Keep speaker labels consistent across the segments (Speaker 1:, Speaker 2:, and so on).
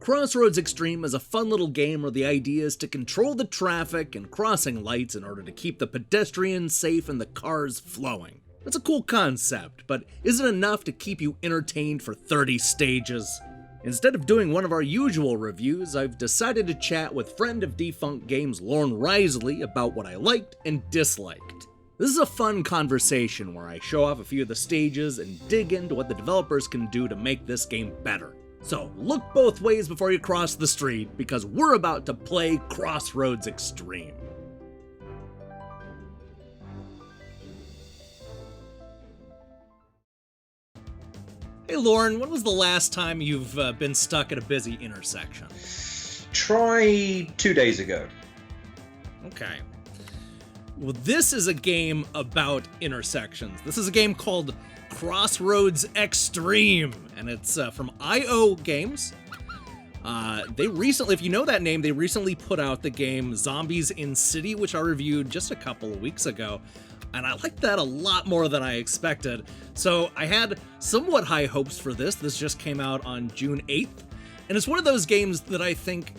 Speaker 1: Crossroads Extreme is a fun little game where the idea is to control the traffic and crossing lights in order to keep the pedestrians safe and the cars flowing. That's a cool concept, but is it enough to keep you entertained for 30 stages? Instead of doing one of our usual reviews, I've decided to chat with Friend of Defunct Games Lorne Riseley about what I liked and disliked. This is a fun conversation where I show off a few of the stages and dig into what the developers can do to make this game better. So look both ways before you cross the street, because we're about to play Crossroads Extreme. Hey Lorne, when was the last time you've been stuck at a busy intersection?
Speaker 2: Try 2 days ago.
Speaker 1: Okay. Well, this is a game about intersections. This is a game called Crossroads Extreme, and it's from IO Games. They recently, if you know that name, they recently put out the game Zombies in City, which I reviewed just a couple of weeks ago, and I liked that a lot more than I expected. So I had somewhat high hopes for this. This just came out on June 8th, and it's one of those games that I think,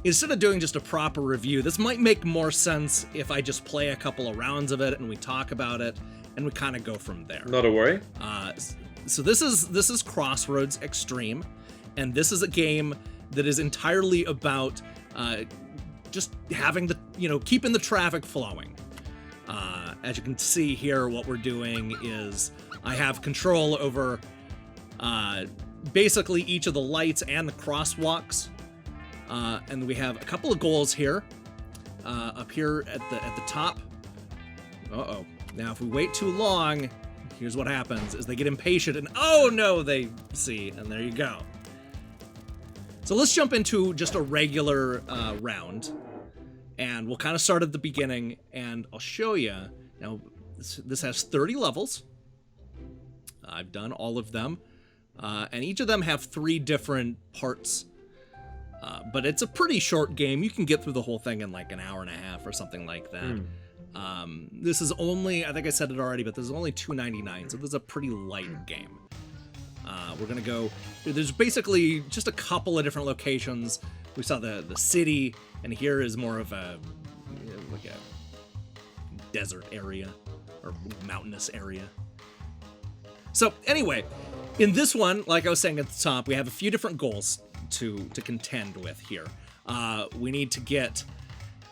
Speaker 1: instead of doing just a proper review, this might make more sense if I just play a couple of rounds of it and we talk about it, and we kind of go from there.
Speaker 2: Not a worry.
Speaker 1: So this is Crossroads Extreme, and this is a game that is entirely about just having keeping the traffic flowing. As you can see here, what we're doing is I have control over basically each of the lights and the crosswalks, and we have a couple of goals here. Up here at the top. Uh-oh. Now, if we wait too long, here's what happens, is they get impatient and, oh no, they see, and there you go. So let's jump into just a regular round, and we'll kind of start at the beginning, and I'll show you. Now, this has 30 levels. I've done all of them, and each of them have 3 different parts, but it's a pretty short game. You can get through the whole thing in like an hour and a half or something like that. This is only, I think I said it already, but this is only $2.99, so this is a pretty light game. We're gonna go, there's basically just a couple of different locations. We saw the city, and here is more of a, like a desert area, or mountainous area. So anyway, in this one, like I was saying at the top, we have a few different goals to contend with here. We need to get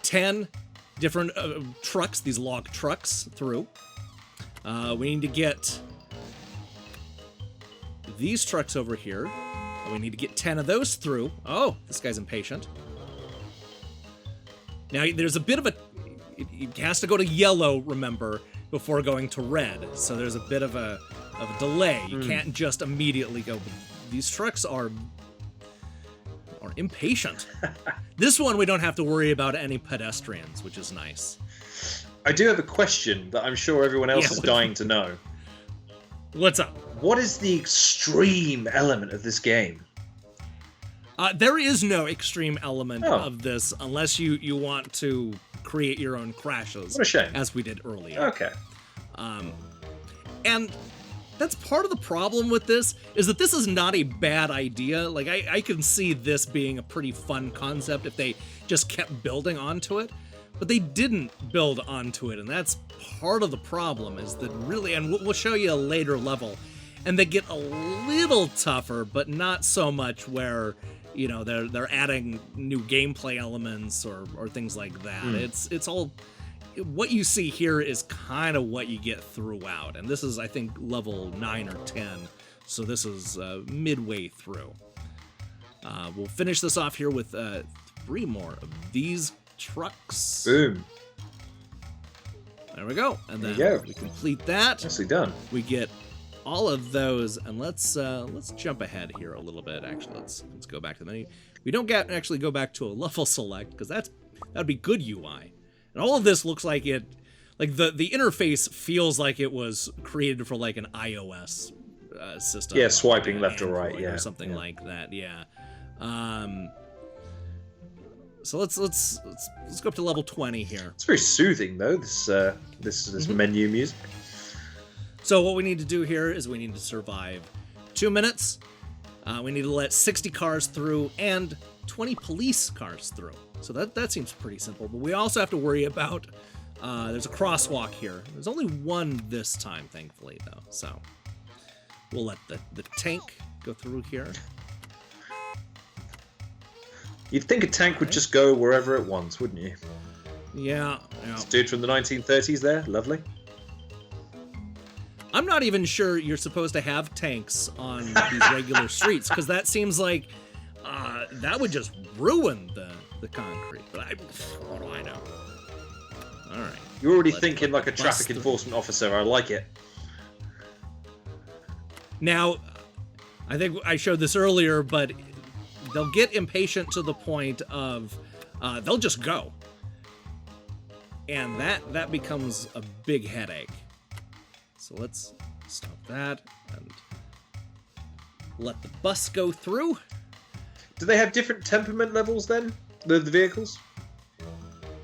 Speaker 1: 10 different trucks, these log trucks, through. We need to get these trucks over here. We need to get 10 of those through. Oh, this guy's impatient. Now, there's a bit of it has to go to yellow, remember, before going to red. So there's a bit of a delay. You can't just immediately go. These trucks are impatient. This one, we don't have to worry about any pedestrians, which is nice.
Speaker 2: I do have a question that I'm sure everyone else is dying to know.
Speaker 1: What's up?
Speaker 2: What is the extreme element of this game?
Speaker 1: There is no extreme element of this unless you want to create your own crashes.
Speaker 2: What a shame.
Speaker 1: As we did earlier.
Speaker 2: Okay.
Speaker 1: And that's part of the problem with this, is that this is not a bad idea. Like, I can see this being a pretty fun concept if they just kept building onto it. But they didn't build onto it, and that's part of the problem, is that really, and we'll show you a later level, and they get a little tougher, but not so much where, you know, they're adding new gameplay elements or things like that. It's all, what you see here is kind of what you get throughout, and this is, I think, level 9 or 10, so this is midway through. We'll finish this off here with 3 more of these trucks.
Speaker 2: Boom.
Speaker 1: There we go. And then we complete that.
Speaker 2: Nicely done.
Speaker 1: We get all of those, and let's jump ahead here a little bit. Actually, let's go back to the menu. We don't actually go back to a level select, because that'd be good UI. And all of this looks like it, like the interface feels like it was created for like an iOS system.
Speaker 2: Yeah, swiping left or
Speaker 1: Android
Speaker 2: right, yeah,
Speaker 1: or something like that. Yeah. So let's go up to level 20 here.
Speaker 2: It's very soothing though, this menu music.
Speaker 1: So what we need to do here is we need to survive 2 minutes. We need to let 60 cars through and 20 police cars through. So that seems pretty simple. But we also have to worry about, there's a crosswalk here. There's only one this time, thankfully, though. So we'll let the tank go through here.
Speaker 2: You'd think a tank would just go wherever it wants, wouldn't you?
Speaker 1: Yeah.
Speaker 2: This dude from the 1930s there, lovely.
Speaker 1: I'm not even sure you're supposed to have tanks on these regular streets, because that seems like that would just ruin the concrete. But what do I know? All right.
Speaker 2: You're already thinking like a traffic enforcement officer. I like it.
Speaker 1: Now, I think I showed this earlier, but they'll get impatient to the point of they'll just go. And that becomes a big headache. So let's stop that and let the bus go through.
Speaker 2: Do they have different temperament levels then, the vehicles?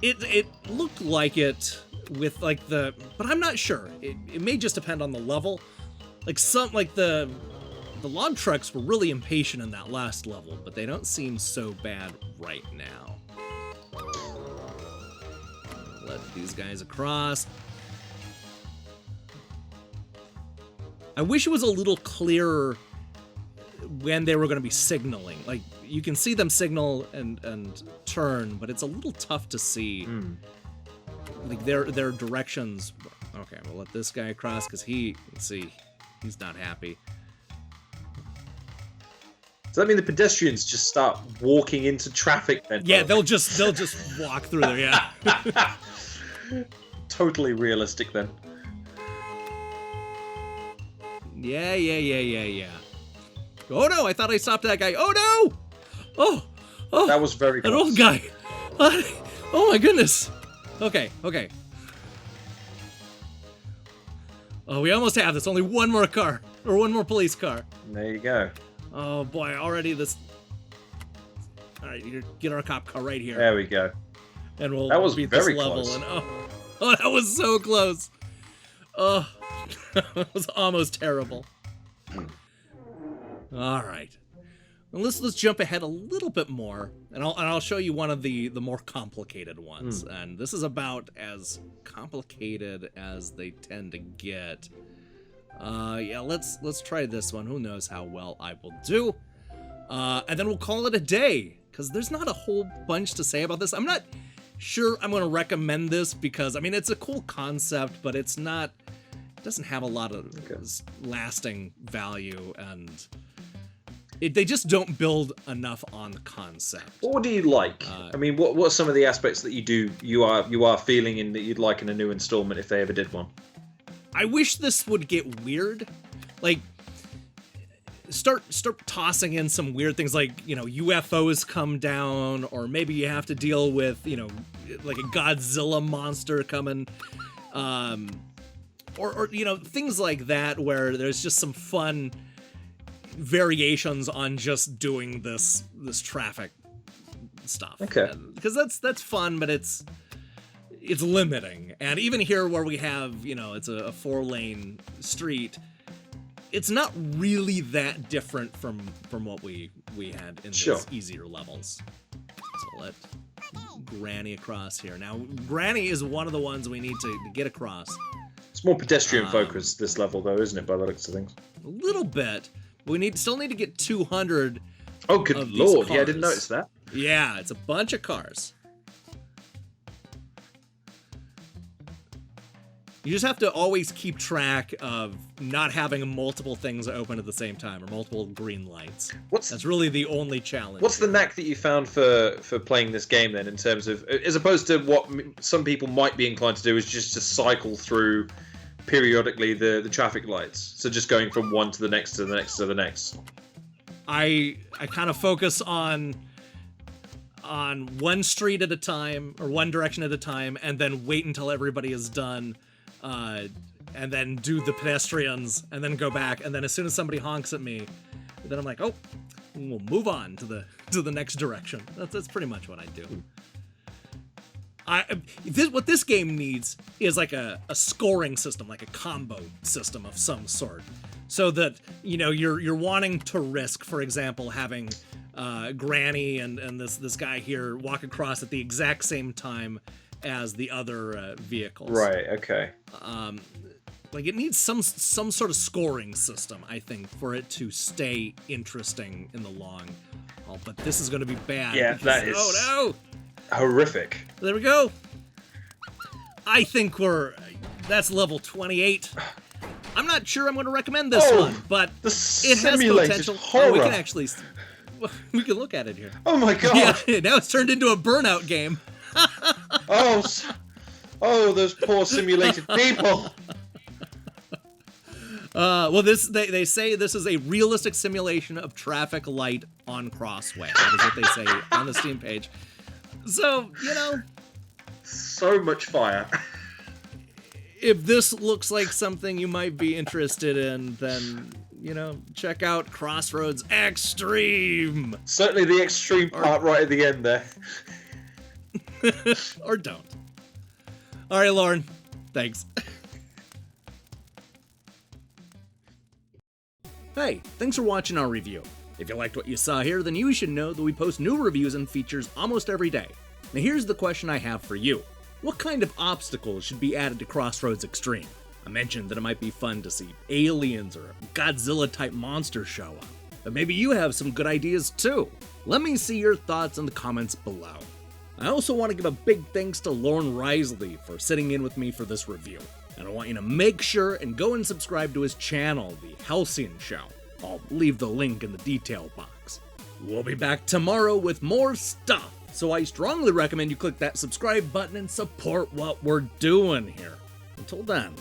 Speaker 1: It looked like it with like but I'm not sure. It may just depend on the level. Like the log trucks were really impatient in that last level, but they don't seem so bad right now. Let these guys across. I wish it was a little clearer when they were going to be signaling. Like, you can see them signal and turn, but it's a little tough to see like their directions. Okay, we'll let this guy across because he's not happy.
Speaker 2: Does that mean the pedestrians just start walking into traffic then?
Speaker 1: Yeah, they'll just walk through there. Yeah.
Speaker 2: Totally realistic then.
Speaker 1: Yeah. Oh no, I thought I stopped that guy. Oh no! Oh.
Speaker 2: That was very close.
Speaker 1: An old guy. Oh my goodness. Okay. Oh, we almost have this. Only one more car. Or one more police car.
Speaker 2: There you go.
Speaker 1: Oh boy, already this... Alright, get our cop car right here.
Speaker 2: There we go.
Speaker 1: And we'll
Speaker 2: that was
Speaker 1: beat
Speaker 2: very
Speaker 1: this level.
Speaker 2: close.
Speaker 1: And oh, that was so close. Oh, that was almost terrible. Alright. Well, let's jump ahead a little bit more, and I'll show you one of the more complicated ones. And this is about as complicated as they tend to get. Yeah, let's try this one. Who knows how well I will do? And then we'll call it a day, because there's not a whole bunch to say about this. I'm not sure I'm going to recommend this because, I mean, it's a cool concept, but it doesn't have a lot of lasting value, and they just don't build enough on the concept.
Speaker 2: What do you like? I mean, what are some of the aspects that you are feeling in that you'd like in a new installment if they ever did one?
Speaker 1: I wish this would get weird. Like, start tossing in some weird things like, UFOs come down, or maybe you have to deal with, like a Godzilla monster coming, or things like that where there's just some fun variations on just doing this traffic stuff.
Speaker 2: Okay.
Speaker 1: Because that's fun, but it's limiting. And even here where we have, it's a 4-lane street, it's not really that different from what we had in these easier levels. So let Granny across here. Now, Granny is one of the ones we need to get across.
Speaker 2: It's more pedestrian focused, this level, though, isn't it, by the looks of things?
Speaker 1: A little bit. But we still need to get 200.
Speaker 2: Oh, good lord. Yeah, I didn't notice that.
Speaker 1: Yeah, it's a bunch of cars. You just have to always keep track of not having multiple things open at the same time, or multiple green lights. That's really the only challenge.
Speaker 2: What's the knack that you found for playing this game then, in terms of, as opposed to what some people might be inclined to do, is just to cycle through periodically the traffic lights? So just going from one to the next to the next to the next.
Speaker 1: I kind of focus on one street at a time, or one direction at a time, and then wait until everybody is done. And then do the pedestrians, and then go back, and then as soon as somebody honks at me, then I'm like, oh, we'll move on to the next direction. That's pretty much what I do. What this game needs is like a scoring system, like a combo system of some sort. So that, you know, you're wanting to risk, for example, having Granny and this guy here walk across at the exact same time as the other vehicles.
Speaker 2: Right, okay.
Speaker 1: Like, it needs some sort of scoring system, I think, for it to stay interesting in the long haul. But this is going to be bad.
Speaker 2: Yeah,
Speaker 1: because,
Speaker 2: that is
Speaker 1: oh no!
Speaker 2: horrific.
Speaker 1: There we go. I think that's level 28. I'm not sure I'm going to recommend this one, but
Speaker 2: the
Speaker 1: it has
Speaker 2: simulated
Speaker 1: potential.
Speaker 2: horror.
Speaker 1: Oh, we can actually, we can look at it here.
Speaker 2: Oh my god!
Speaker 1: Yeah, now it's turned into a Burnout game.
Speaker 2: Oh, those poor simulated people.
Speaker 1: Well, they say this is a realistic simulation of traffic light on Crossway. That is what they say on the Steam page. So, you know,
Speaker 2: So much fire.
Speaker 1: if this looks like something you might be interested in, then, you know, check out Crossroads Extreme.
Speaker 2: Certainly the extreme part right at the end there.
Speaker 1: Or don't. All right, Lorne. Thanks. Hey, thanks for watching our review. If you liked what you saw here, then you should know that we post new reviews and features almost every day. Now here's the question I have for you. What kind of obstacles should be added to Crossroads Extreme? I mentioned that it might be fun to see aliens or a Godzilla-type monster show up. But maybe you have some good ideas too. Let me see your thoughts in the comments below. I also want to give a big thanks to Lorne Riseley for sitting in with me for this review. And I want you to make sure and go and subscribe to his channel, The Halcyon Show. I'll leave the link in the detail box. We'll be back tomorrow with more stuff, so I strongly recommend you click that subscribe button and support what we're doing here. Until then,